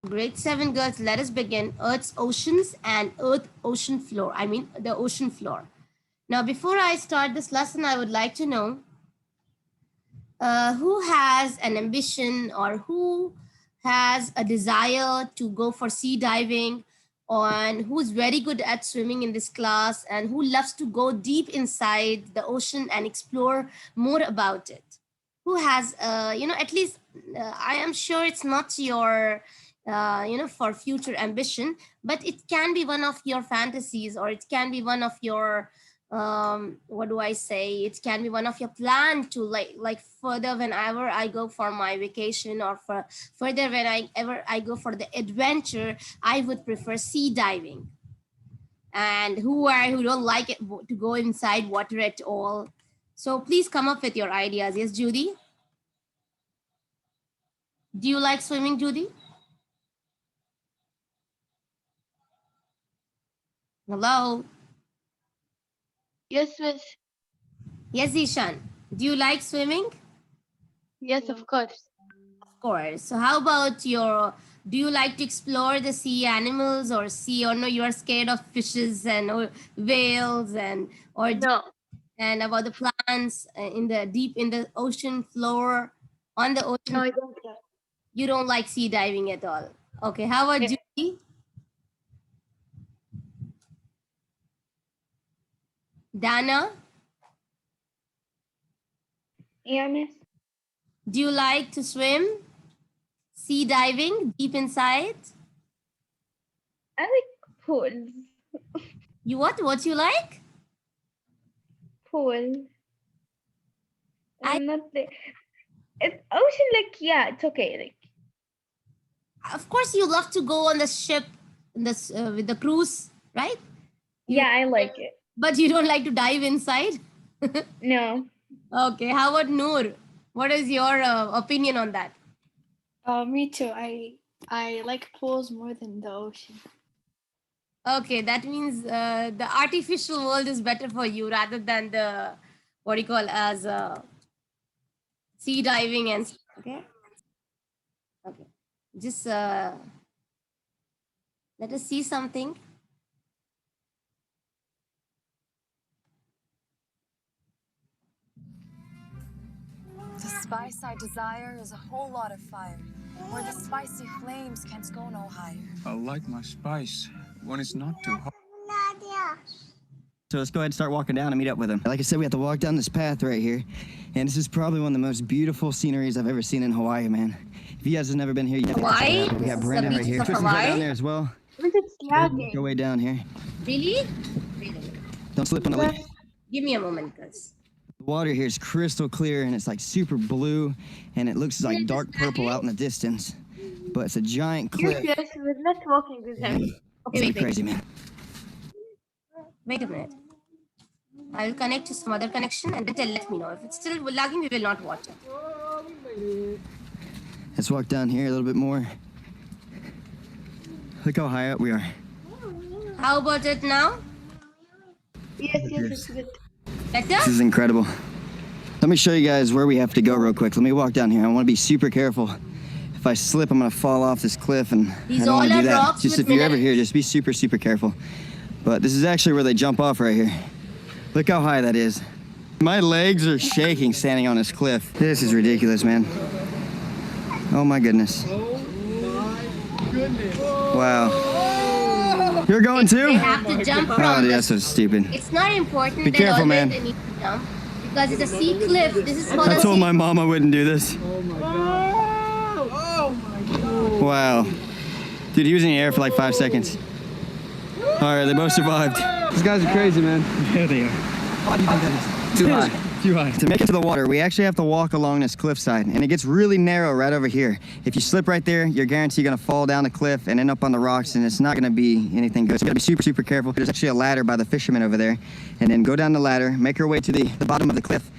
Grade 7 girls, let us begin Earth's oceans and Earth ocean floor. I mean, the ocean floor. Now, before I start this lesson, I would like to know who has an ambition or who has a desire to go for sea diving, and who's very good at swimming in this class, and who loves to go deep inside the ocean and explore more about it. Who has, at least I am sure it's not your, for future ambition, but it can be one of your fantasies, or it can be one of your what do I say, it can be one of your plan to like further whenever I go for my vacation, or for further when I go for the adventure, I would prefer sea diving. And who don't like it to go inside water at all, so please come up with your ideas. Yes, Judy, do you like swimming, Judy? Hello. Yes, miss. Yes, Ishan, do you like swimming? Yes, of course. Of course. So how about your, do you like to explore the sea animals, or sea, or no, you are scared of fishes and or whales, and or No, and about the plants in the deep in the ocean floor, on the no, ocean, I don't care. you don't like sea diving at all. Okay, how about Yeah. Judy? Dana, Yeah, miss. do you like to swim, sea diving deep inside? I like pools. You what you like? Pool. I I'm not the. It's ocean, like, yeah, it's okay. Like, Of course you love to go on the ship, this with the cruise, right? You, yeah, I like it. but you don't like to dive inside. No. Okay, how about Noor? What is your opinion on that? Me too. I like pools more than the ocean. Okay, that means the artificial world is better for you rather than the, what do you call, as sea diving and okay. Okay, just let us see something. The spice I desire is a whole lot of fire. Where the spicy flames can't go no higher. I like my spice when it's not too hot. So let's go ahead and start walking down and meet up with him. Like I said, we have to walk down this path right here. And this is probably one of the most beautiful sceneries I've ever seen in Hawaii, man. If you guys have never been here, you have to check it out. We have Brandon right here. Tristan's right down there as well. It's lagging. Go way down here. Really? Don't slip on the lip. Give me a moment, guys. The water here is crystal clear and it's like super blue and it looks like dark purple out in the distance. But it's a giant cliff. Yes, we're not walking with him. Okay, It's crazy, man. Wait a minute. I will connect to some other connection and then let me know. If it's still lagging, we will not watch it. Let's walk down here a little bit more. Look how high up we are. How about it now? Yes, it's good. Better? This is incredible. Let me show you guys where we have to go real quick. Let me walk down here. I want to be super careful. If I slip, I'm going to fall off this cliff and These I don't want to all do are that. rocks Just with if you're ever minerals. here, just be super, super careful. But this is actually where they jump off right here. Look how high that is. My legs are shaking standing on this cliff. This is ridiculous, man. Oh my goodness. Wow. You're going They too? have to jump Oh, from dude, the, that's so stupid. it's not important Be that careful, always man. they need to jump, because it's a sea cliff. This is called I a told sea. my mom I wouldn't do this. Wow. Dude, he was in the air for like 5 seconds. All right, they both survived. These guys are crazy, man. Yeah, they are. Why do you think that is? Too high. Too high. To make it to the water, we actually have to walk along this cliffside, and it gets really narrow right over here. If you slip right there, you're guaranteed gonna fall down the cliff and end up on the rocks, and it's not gonna be anything good. So you gotta be super, super careful. There's actually a ladder by the fishermen over there, and then go down the ladder, make your way to the bottom of the cliff,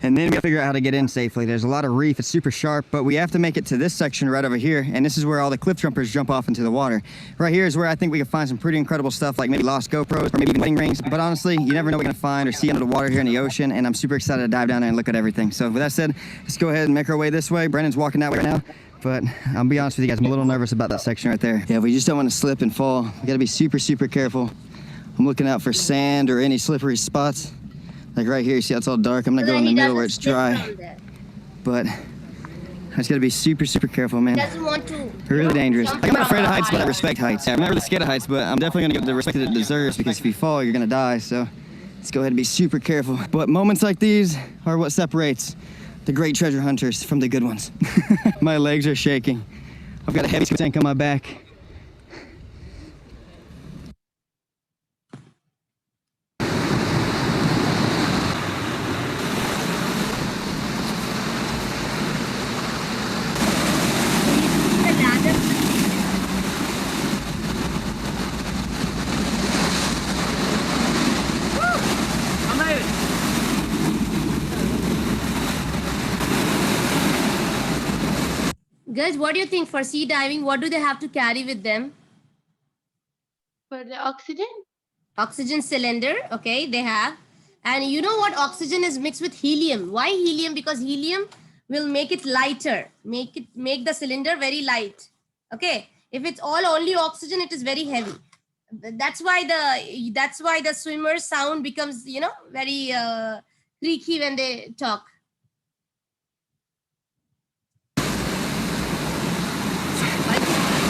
and then we gotta figure out how to get in safely. There's a lot of reef, it's super sharp, but we have to make it to this section right over here, and this is where all the cliff jumpers jump off into the water. Right here is where I think we can find some pretty incredible stuff, like maybe lost GoPros, or maybe even wedding rings, but honestly, you never know what you're gonna find or see under the water here in the ocean, and I'm super excited to dive down there and look at everything. So with that said, let's go ahead and make our way this way. Brandon's walking that way right now. But I'll be honest with you guys, I'm a little nervous about that section right there. Yeah, we just don't want to slip and fall. We gotta be super, super careful. I'm looking out for sand or any slippery spots. Like right here, you see how it's all dark? I'm gonna So go that in the he middle where doesn't it's slip dry. from there. But I just gotta be super, super careful, He man. doesn't want to. Really dangerous. jump I'm not afraid of from heights, but I high. respect heights. I'm not really scared of heights, but I'm definitely gonna give it the respect that it deserves, because if you fall, you're gonna die. So let's go ahead and be super careful. But moments like these are what separates the great treasure hunters from the good ones. My legs are shaking. I've got a heavy tank on my back. The ladder. Guys, what do you think for sea diving? What do they have to carry with them? For the oxygen? Oxygen cylinder, okay, they have. And you know what? Oxygen is mixed with helium. Why helium? Because helium will make it lighter, make the cylinder very light. Okay, if it's all only oxygen, it is very heavy. That's why the swimmer's sound becomes, you know, very creaky when they talk.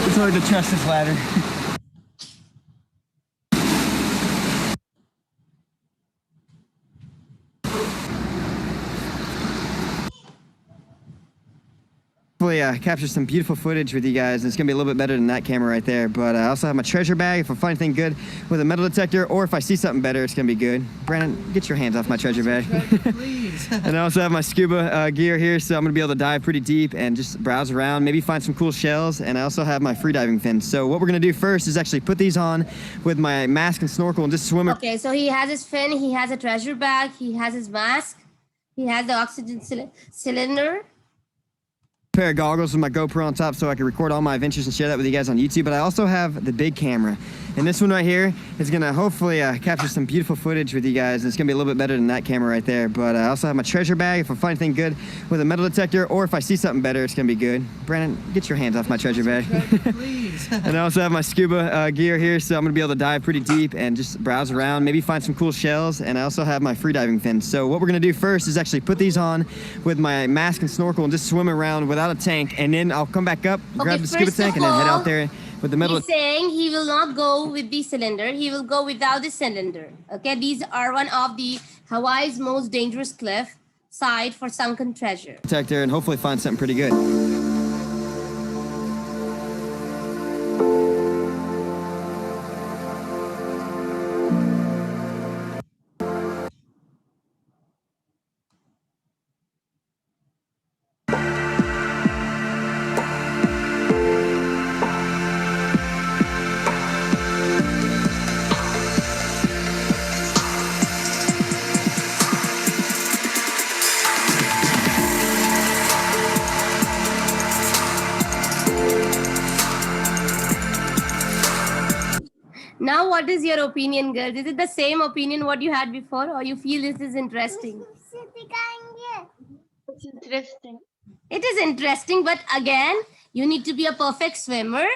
It's hard to trust this ladder. Hopefully capture some beautiful footage with you guys. It's gonna be a little bit better than that camera right there. But I also have my treasure bag if I find anything good with a metal detector, or if I see something better, it's gonna be good. Brandon, get your hands off my treasure bag. Please. And I also have my scuba gear here, so I'm gonna be able to dive pretty deep and just browse around, maybe find some cool shells. And I also have my freediving fins. So what we're gonna do first is actually put these on with my mask and snorkel and just swim. Okay, so he has his fin, he has a treasure bag, he has his mask, he has the oxygen cylinder. Pair of goggles with my GoPro on top so I can record all my adventures and share that with you guys on YouTube. But I also have the big camera, and this one right here is gonna hopefully capture some beautiful footage with you guys. It's gonna be a little bit better than that camera right there. But I also have my treasure bag if I find anything good with a metal detector, or if I see something better, it's gonna be good. Brandon, get your hands off my treasure bag. Please. And I also have my scuba gear here, so I'm gonna be able to dive pretty deep and just browse around, maybe find some cool shells. And I also have my freediving fins. So what we're gonna do first is actually put these on with my mask and snorkel and just swim around without a tank, and then I'll come back up, grab the scuba first tank, of and then head all, out there with the metal. He's saying he will not go with the cylinder. He will go without the cylinder. Okay, these are one of the Hawaii's most dangerous cliff site for sunken treasure. Detector and hopefully find something pretty good. Now, what is your opinion, girls? Is it the same opinion what you had before, or you feel this is interesting? It's interesting. It is interesting, but again, you need to be a perfect swimmer.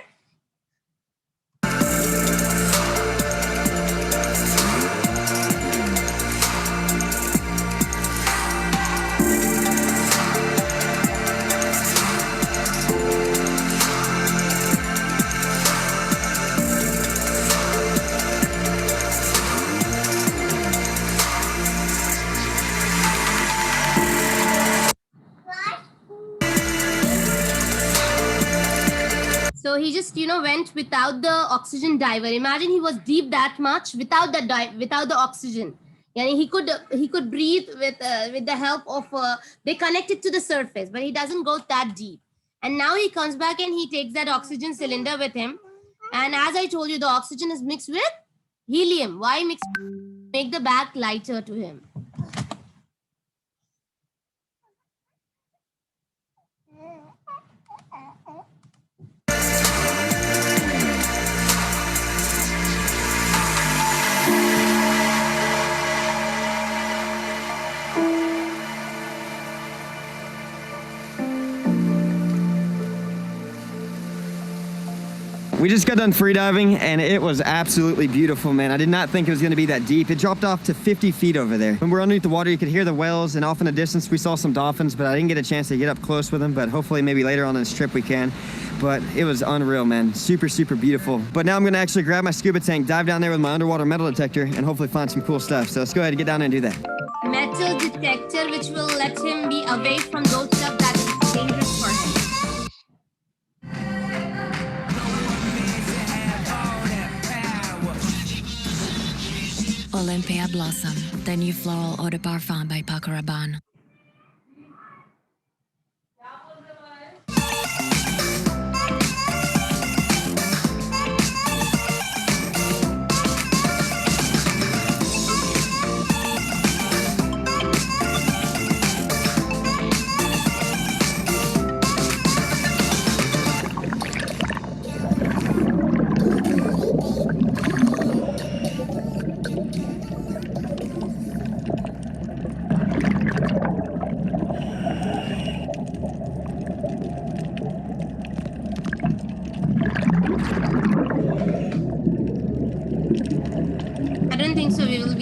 So he just, you know, went without the oxygen diver. Imagine he was deep that much without the oxygen. Yeah, he could breathe with the help of they connected to the surface, but he doesn't go that deep. And now he comes back and he takes that oxygen cylinder with him. And as I told you, the oxygen is mixed with helium. Why make the bag lighter to him? We just got done free diving and it was absolutely beautiful, man. I did not think it was going to be that deep. It dropped off to 50 feet over there. When we're underneath the water, you could hear the whales, and off in the distance we saw some dolphins, but I didn't get a chance to get up close with them, but hopefully maybe later on in this trip we can. But it was unreal, man. Super, super beautiful. But now I'm going to actually grab my scuba tank, dive down there with my underwater metal detector, and hopefully find some cool stuff. So let's go ahead and get down there and do that. Metal detector, which will let him be away from those stuff that is dangerous for him. Olympia Blossom, the new floral eau de parfum by Paco Rabanne.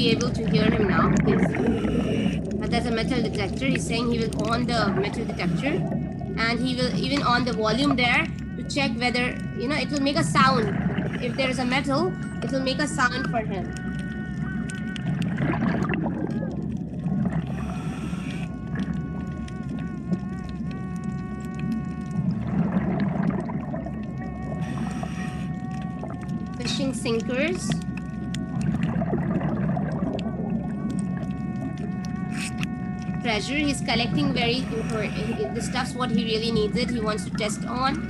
Able to hear him now because there's a metal detector. He's saying he will on the metal detector, and he will even on the volume there to check whether, you know, it will make a sound. If there is a metal, it will make a sound for him. Fishing sinkers. Treasure. He's collecting very important. The stuff's what he really needs it. He wants to test on.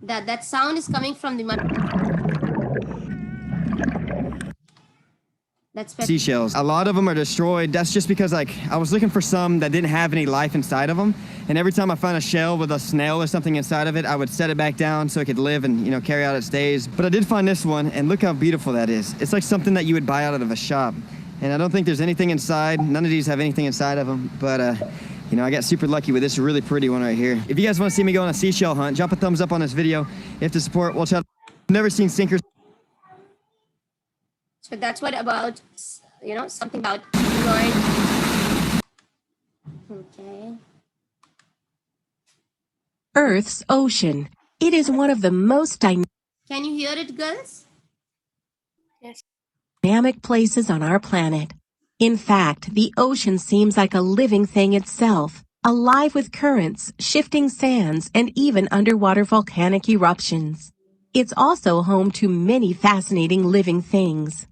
That sound is coming from the That's seashells. A lot of them are destroyed. That's just because, like, I was looking for some that didn't have any life inside of them, and every time I found a shell with a snail or something inside of it, I would set it back down so it could live and, you know, carry out its days. But I did find this one, and look how beautiful that is. It's like something that you would buy out of a shop, and I don't think there's anything inside. None of these have anything inside of them, but you know, I got super lucky with this really pretty one right here. If you guys want to see me go on a seashell hunt, drop a thumbs up on this video. You have to support Well Child. I've never seen sinkers. So that's what about, you know, something about Lord. Okay. Earth's ocean. It is one of the most Can you hear it, girls? dynamic places on our planet. In fact, the ocean seems like a living thing itself, alive with currents, shifting sands, and even underwater volcanic eruptions. It's also home to many fascinating living things.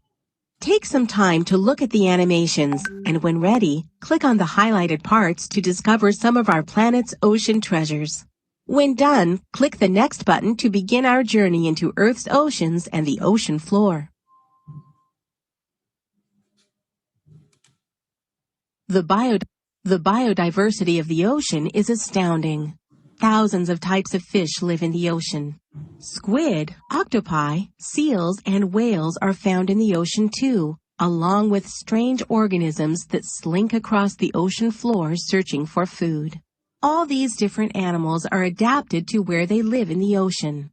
Take some time to look at the animations, and when ready, click on the highlighted parts to discover some of our planet's ocean treasures. When done, click the next button to begin our journey into Earth's oceans and the ocean floor. The biodiversity of the ocean is astounding. Thousands of types of fish live in the ocean. Squid, octopi, seals, and whales are found in the ocean too, along with strange organisms that slink across the ocean floor searching for food. All these different animals are adapted to where they live in the ocean.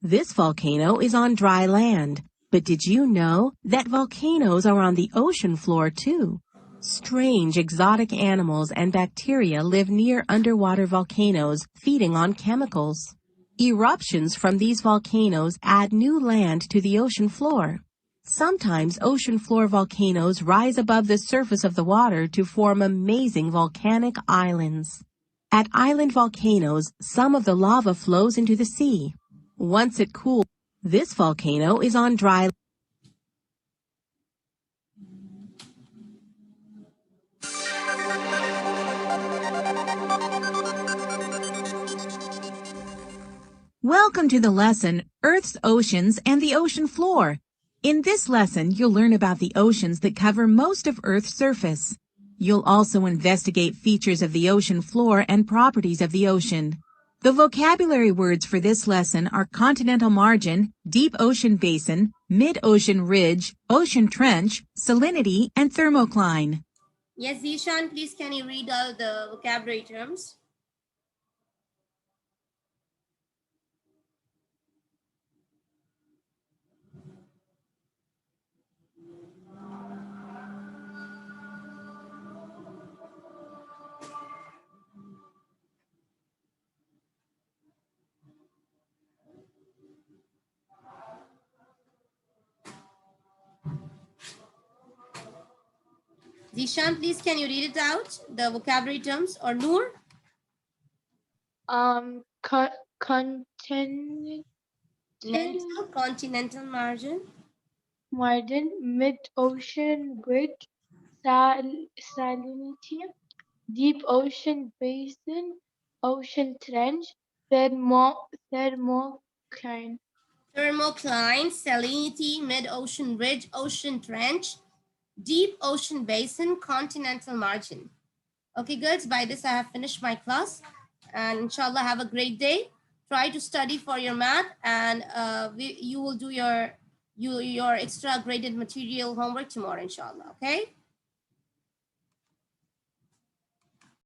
This volcano is on dry land, but did you know that volcanoes are on the ocean floor too? Strange exotic animals and bacteria live near underwater volcanoes, feeding on chemicals. Eruptions from these volcanoes add new land to the ocean floor. Sometimes ocean floor volcanoes rise above the surface of the water to form amazing volcanic islands. At island volcanoes, some of the lava flows into the sea. Once it cools, this volcano is on dry. Welcome to the lesson, Earth's Oceans and the Ocean Floor. In this lesson, you'll learn about the oceans that cover most of Earth's surface. You'll also investigate features of the ocean floor and properties of the ocean. The vocabulary words for this lesson are continental margin, deep ocean basin, mid-ocean ridge, ocean trench, salinity, and thermocline. Yes, Zishan, please can you read all the vocabulary terms? Zishan, please can you read it out, the vocabulary terms, or Noor? Continental Continental margin, margin, mid-ocean ridge, salinity, deep ocean basin, ocean trench, thermocline. thermocline, salinity, mid-ocean ridge, ocean trench, deep ocean basin, continental margin. Okay, girls, by this I have finished my class, and inshallah have a great day. Try to study for your math, and you will do your extra graded material homework tomorrow, inshallah. Okay.